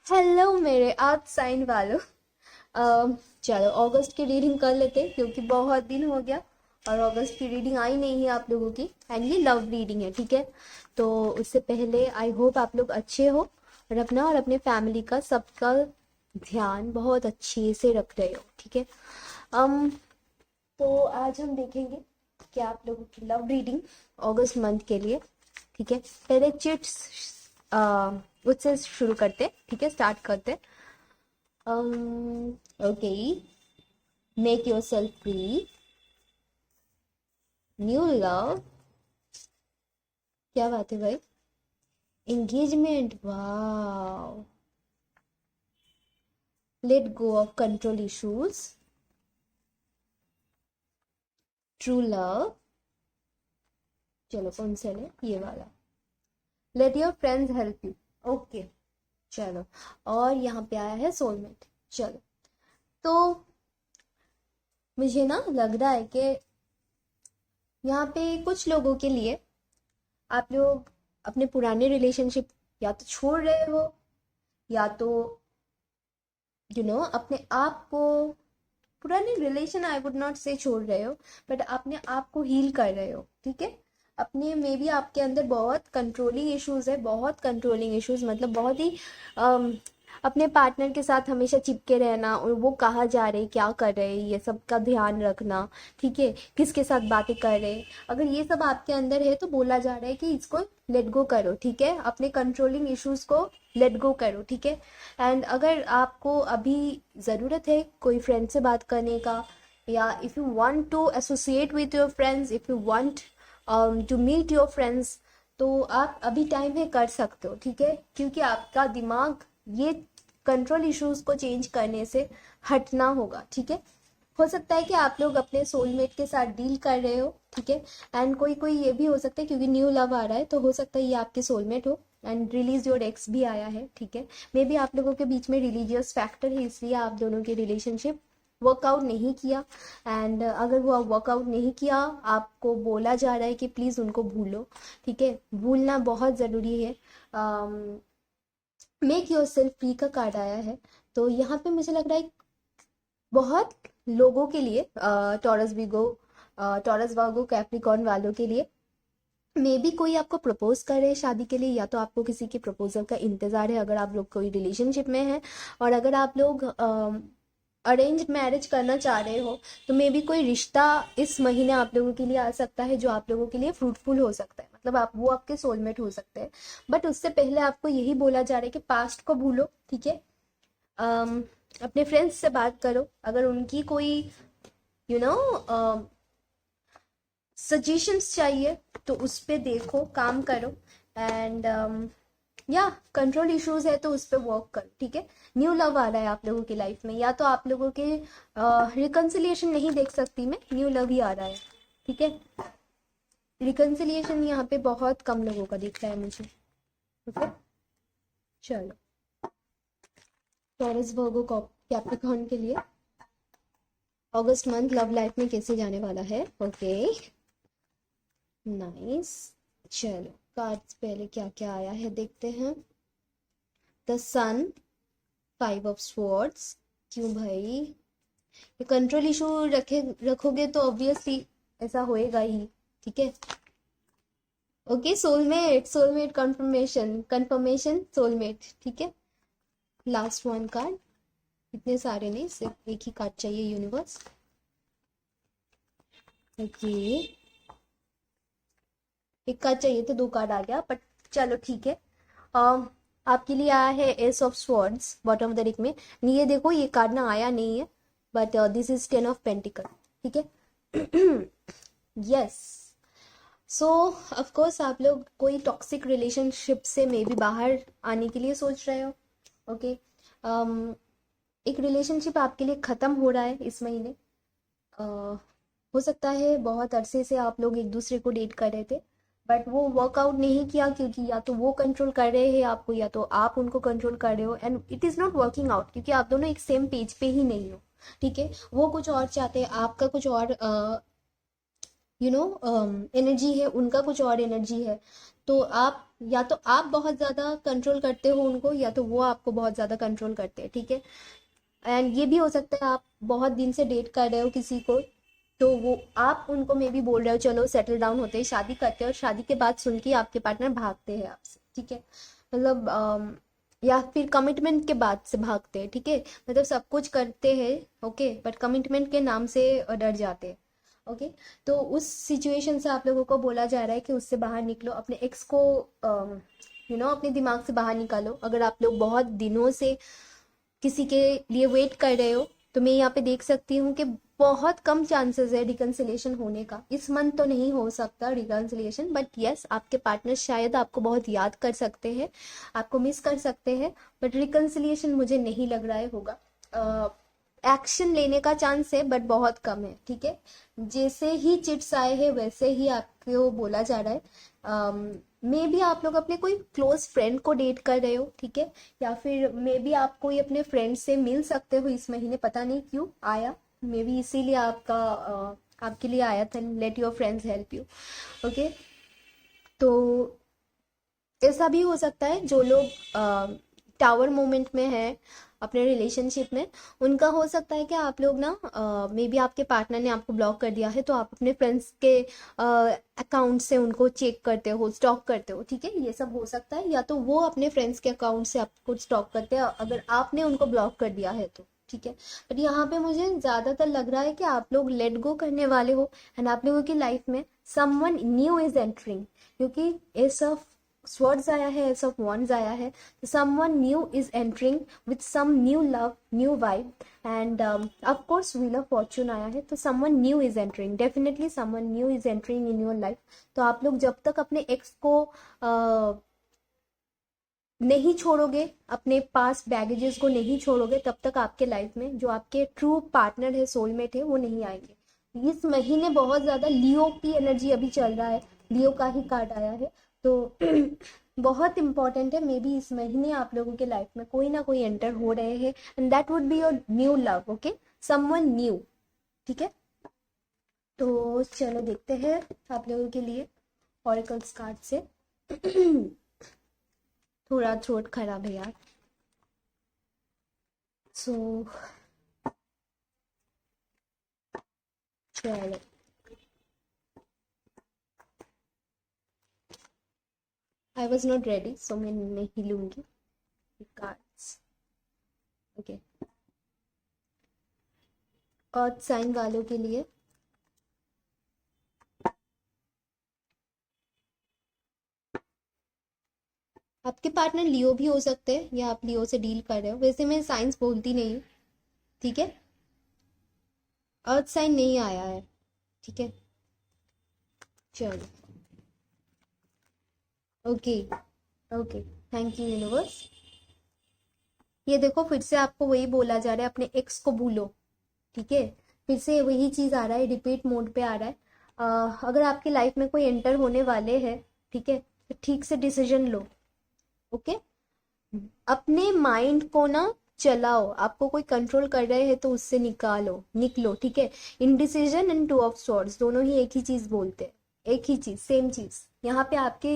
Hello मेरे art sign वालों। चलो अगस्त की रीडिंग कर लेते हैं क्योंकि बहुत दिन हो गया और अगस्त की रीडिंग आई नहीं है आप लोगों की। एंड ये लव रीडिंग है, ठीक है। तो उससे पहले आई होप आप लोग अच्छे हो और अपना और अपने फैमिली का सबका ध्यान बहुत अच्छे से रख रहे हो, ठीक है। um, तो आज हम देखेंगे कि आप लोगों की लव रीडिंग अगस्त मंथ के लिए, ठीक है। पहले चिट्स उससे शुरू करते, ठीक है, स्टार्ट करते। Okay, make your self free, new love, क्या बात है भाई, engagement, wow, let go of control issues, true love, चलो कौन सा ले, ये वाला, let your friends help you, okay, चलो। और यहाँ पे आया है सोलमेट, चलो। तो मुझे ना लग रहा है कि यहाँ पे कुछ लोगों के लिए आप लोग अपने पुराने रिलेशनशिप या तो छोड़ रहे हो या तो अपने आप को, पुराने रिलेशन आई वुड नॉट से छोड़ रहे हो, बट अपने आप को हील कर रहे हो, ठीक है। अपने में भी आपके अंदर बहुत कंट्रोलिंग इश्यूज है, बहुत कंट्रोलिंग इश्यूज, मतलब बहुत ही अपने पार्टनर के साथ हमेशा चिपके रहना और वो कहाँ जा रहे, क्या कर रहे, ये सब का ध्यान रखना, ठीक है, किसके साथ बातें कर रहे। अगर ये सब आपके अंदर है तो बोला जा रहा है कि इसको लेट गो करो, ठीक है, अपने कंट्रोलिंग इश्यूज को लेट गो करो, ठीक है। एंड अगर आपको अभी ज़रूरत है कोई फ्रेंड से बात करने का, या if you want to associate with your friends, if you want to meet your friends, तो आप अभी टाइम है, कर सकते हो, ठीक है। क्योंकि आपका दिमाग ये कंट्रोल इश्यूज को चेंज करने से हटना होगा, ठीक है। हो सकता है कि आप लोग अपने सोलमेट के साथ डील कर रहे हो, ठीक है। एंड कोई कोई ये भी हो सकता है क्योंकि न्यू लव आ रहा है तो हो सकता है ये आपके सोलमेट हो। एंड रिलीज योर एक्स भी आया है, ठीक है। मे बी आप लोगों के बीच में रिलीजियस फैक्टर है इसलिए आप दोनों की रिलेशनशिप वर्कआउट नहीं किया। एंड अगर वो वर्कआउट नहीं किया, आपको बोला जा रहा है कि प्लीज़ उनको भूलो, ठीक है। भूलना बहुत ज़रूरी है। मेक योर सेल्फ फ्री का कार्ड आया है, तो यहाँ पे मुझे लग रहा है बहुत लोगों के लिए, टॉरस विगो, टॉरस वागो कैप्रिकॉर्न वालों के लिए मे बी कोई आपको प्रपोज कर रहे हैं शादी के लिए, या तो आपको किसी के प्रपोजल का इंतजार है अगर आप लोग कोई रिलेशनशिप में हैं। और अगर आप लोग अरेंज मैरिज करना चाह रहे हो तो मे बी कोई रिश्ता इस महीने आप लोगों के लिए आ सकता है जो आप लोगों के लिए फ्रूटफुल हो सकता है, मतलब आप वो आपके सोलमेट हो सकते हैं। बट उससे पहले आपको यही बोला जा रहा है कि पास्ट को भूलो, ठीक है। अपने फ्रेंड्स से बात करो, अगर उनकी कोई यू नो सजेशंस चाहिए तो उस पे देखो, काम करो। एंड या कंट्रोल इश्यूज है तो उस पे वर्क करो, ठीक है। न्यू लव आ रहा है आप लोगों की लाइफ में, या तो आप लोगों के रिकन्सिलिएशन नहीं देख सकती मैं, न्यू लव ही आ रहा है, ठीक है। रिकन्सिलिएशन यहाँ पे बहुत कम लोगों का दिख रहा है मुझे, ओके। चलो, टॉरस वर्गो कैप्रिकॉर्न के लिए अगस्त मंथ लव लाइफ में कैसे जाने वाला है, ओके, नाइस। चलो कार्ड्स पहले क्या क्या आया है देखते हैं। The sun, five of swords, क्यों भाई, ये कंट्रोल इशू रखोगे तो ऑब्वियसली ऐसा होएगा ही, ठीक है। Okay, soulmate, soulmate confirmation, confirmation soulmate, ठीक है। लास्ट वन कार्ड, इतने सारे नहीं, सिर्फ एक ही कार्ड चाहिए यूनिवर्स, ओके। एक कार्ड चाहिए तो दो कार्ड आ गया, बट चलो ठीक है। आपके लिए आया है S of swords bottom of the deck में। ये देखो ये कार्ड ना आया नहीं है, but this is ten of pentacle, ठीक है। यस, सो ऑफ कोर्स आप लोग कोई टॉक्सिक रिलेशनशिप से मे बी बाहर आने के लिए सोच रहे हो, ओके। एक रिलेशनशिप आपके लिए ख़त्म हो रहा है इस महीने। हो सकता है बहुत अरसे से आप लोग एक दूसरे को डेट कर रहे थे बट वो वर्कआउट नहीं किया, क्योंकि या तो वो कंट्रोल कर रहे हैं आपको या तो आप उनको कंट्रोल कर रहे हो, and it is not working out क्योंकि आप दोनों एक सेम पेज पे ही नहीं हो, ठीक है। वो कुछ और चाहते हैं, आपका कुछ और एनर्जी है, उनका कुछ और एनर्जी है। तो आप या तो आप बहुत ज़्यादा कंट्रोल करते हो उनको, या तो वो आपको बहुत ज़्यादा कंट्रोल करते हैं, ठीक है। एंड ये भी हो सकता है आप बहुत दिन से डेट कर रहे हो किसी को, तो वो आप उनको मे बी बोल रहे हो चलो सेटल डाउन होते हैं, शादी करते हैं, और शादी के बाद सुन के आपके पार्टनर भागते हैं आपसे, ठीक है। मतलब या फिर कमिटमेंट के बाद से भागते हैं, ठीक है। मतलब सब कुछ करते हैं, ओके, बट कमिटमेंट के नाम से डर जाते हैं, ओके। तो उस सिचुएशन से आप लोगों को बोला जा रहा है कि उससे बाहर निकलो, अपने एक्स को अपने दिमाग से बाहर निकालो। अगर आप लोग बहुत दिनों से किसी के लिए वेट कर रहे हो, तो मैं यहाँ पे देख सकती हूँ कि बहुत कम चांसेस है रिकन्सिलिएशन होने का। इस मंथ तो नहीं हो सकता रिकन्सिलिएशन, बट यस आपके पार्टनर शायद आपको बहुत याद कर सकते हैं, आपको मिस कर सकते हैं, बट रिकन्सिलिएशन मुझे नहीं लग रहा है होगा। एक्शन लेने का चांस है बट बहुत कम है, ठीक है। जैसे ही चिट्स आए हैं वैसे ही आपको बोला जा रहा है। मे बी आप लोग अपने कोई क्लोज फ्रेंड को डेट कर रहे हो, ठीक है, या फिर मे बी आप कोई अपने फ्रेंड से मिल सकते हो इस महीने, पता नहीं क्यों आया, मे बी इसीलिए आपके लिए आया था, let your friends help you, okay. तो ऐसा भी हो सकता है जो लोग टावर मोमेंट में है अपने रिलेशनशिप में, उनका हो सकता है कि आप लोग ना मे बी आपके पार्टनर ने आपको ब्लॉक कर दिया है, तो आप अपने फ्रेंड्स के अकाउंट से उनको चेक करते हो, स्टॉक करते हो, ठीक है, ये सब हो सकता है। या तो वो अपने फ्रेंड्स के अकाउंट से आपको स्टॉक करते हैं अगर आपने उनको ब्लॉक कर दिया है तो, ठीक है। बट यहाँ पे मुझे ज़्यादातर लग रहा है कि आप लोग लेट गो करने वाले हो, एंड आप लोगों की लाइफ में समवन न्यू इज एंटरिंग, क्योंकि ऐसा स्वर्ड्स आया है, ऐसा वॉन्ड्स आया है, someone new is entering with some new love, new vibe, and of course wheel of fortune आया है, तो someone new is entering, definitely someone new is entering in your life. तो आप लोग जब तक अपने एक्स को नहीं छोड़ोगे, अपने पास बैगेजेस को नहीं छोड़ोगे, तब तक आपके लाइफ में जो आपके ट्रू पार्टनर है, सोलमेट है, वो नहीं आएंगे। इस महीने बहुत ज्यादा लियो की एनर्जी अभी चल रहा है, लियो का ही कार्ड आया है, तो बहुत इंपॉर्टेंट है। मे बी इस महीने आप लोगों के लाइफ में कोई ना कोई एंटर हो रहे हैं, and that would be your new love, okay, someone new, ठीक है। तो चलो देखते हैं आप लोगों के लिए ऑरेकल्स कार्ड से। थोड़ा थ्रोट खराब है यार, सो चलो आई वॉज नॉट रेडी, सो मैं नहीं लूंगी कार्ड्स, ओके। अर्थ साइन वालों के लिए आपके पार्टनर लियो भी हो सकते हैं, या आप लियो से डील कर रहे हो, वैसे मैं साइंस बोलती नहीं हूँ, ठीक है। अर्थ साइन नहीं आया है, ठीक है, चलो, okay, okay, thank you universe. ये देखो फिर से आपको वही बोला जा रहा है, अपने एक्स को भूलो, ठीक है। फिर से वही चीज आ रहा है, रिपीट मोड पे आ रहा है। अगर आपकी लाइफ में कोई एंटर होने वाले हैं, ठीक है, तो ठीक से डिसीजन लो, ओके। अपने माइंड को ना चलाओ, आपको कोई कंट्रोल कर रहे हैं तो उससे निकलो, ठीक है। Indecision and two of swords दोनों ही एक ही चीज बोलते हैं, एक ही चीज, सेम चीज। यहाँ पे आपके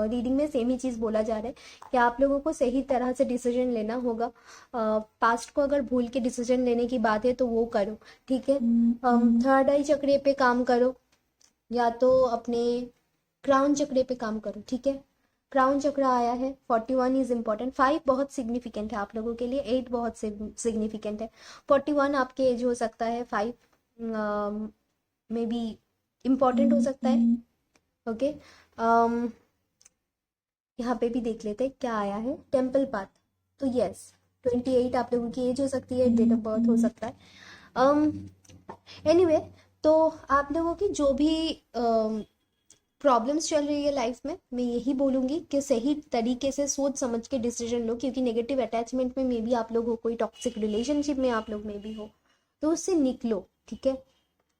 रीडिंग में सेम ही चीज बोला जा रहा है कि आप लोगों को सही तरह से डिसीजन लेना होगा। पास्ट को अगर भूल के डिसीजन लेने की बात है तो वो करो, ठीक है। थर्ड आई चक्रे पे काम करो, या तो अपने क्राउन चक्रे पे काम करो, ठीक है। क्राउन चक्र आया है, 41 इज इम्पोर्टेंट, 5 बहुत सिग्निफिकेंट है आप लोगों के लिए, 8 बहुत सिग्निफिकेंट है, 41 आपके एज हो सकता है, 5 मे बी इम्पोर्टेंट हो सकता है, ओके। यहाँ पे भी देख लेते हैं क्या आया है, टेम्पल पाथ, तो यस 28 आप लोगों की एज हो सकती है, डेट ऑफ बर्थ हो सकता है। एनीवे, तो आप लोगों की जो भी प्रॉब्लम्स चल रही है लाइफ में, मैं यही बोलूंगी कि सही तरीके से सोच समझ के डिसीजन लो, क्योंकि नेगेटिव अटैचमेंट में मे बी आप लोग हो, कोई टॉक्सिक रिलेशनशिप में आप लोग में भी हो, तो उससे निकलो, ठीक है।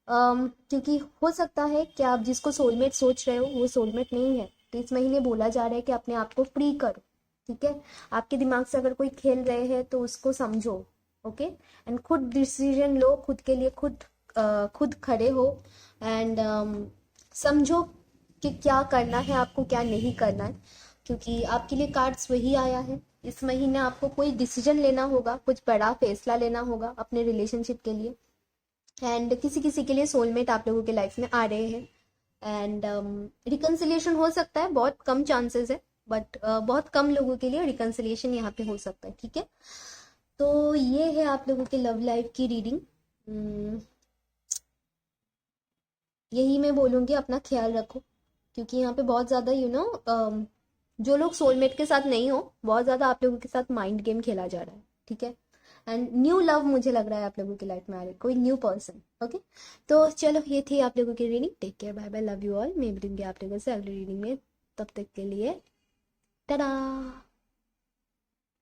क्योंकि हो सकता है कि आप जिसको सोलमेट सोच रहे हो वो सोलमेट नहीं है, तो इस महीने बोला जा रहा है कि अपने आप को फ्री करो, ठीक है। आपके दिमाग से अगर कोई खेल रहे हैं तो उसको समझो, ओके, एंड खुद डिसीजन लो, खुद के लिए खुद खड़े हो, एंड समझो कि क्या करना है आपको, क्या नहीं करना है, क्योंकि आपके लिए कार्ड्स वही आया है। इस महीने आपको कोई डिसीजन लेना होगा, कुछ बड़ा फैसला लेना होगा अपने रिलेशनशिप के लिए। एंड किसी किसी के लिए सोलमेट आप लोगों के लाइफ में आ रहे हैं। एंड रिकन्सिलिएशन हो सकता है, बहुत कम चांसेस है, बट बहुत कम लोगों के लिए रिकन्सिलिएशन यहाँ पे हो सकता है, ठीक है। तो ये है आप लोगों के लव लाइफ की रीडिंग। यही मैं बोलूँगी, अपना ख्याल रखो, क्योंकि यहाँ पे बहुत ज़्यादा जो लोग सोलमेट के साथ नहीं हो, बहुत ज़्यादा आप लोगों के साथ माइंड गेम खेला जा रहा है, ठीक है। एंड न्यू लव मुझे लग रहा है आप लोगों की लाइफ में आ रही है, कोई न्यू पर्सन। ओके, तो चलो ये थी आप लोगों की reading. Take care, bye bye, love you all. मैं मिलूंगी आप लोगों से अगली रीडिंग में, तब तक के लिए टाटा।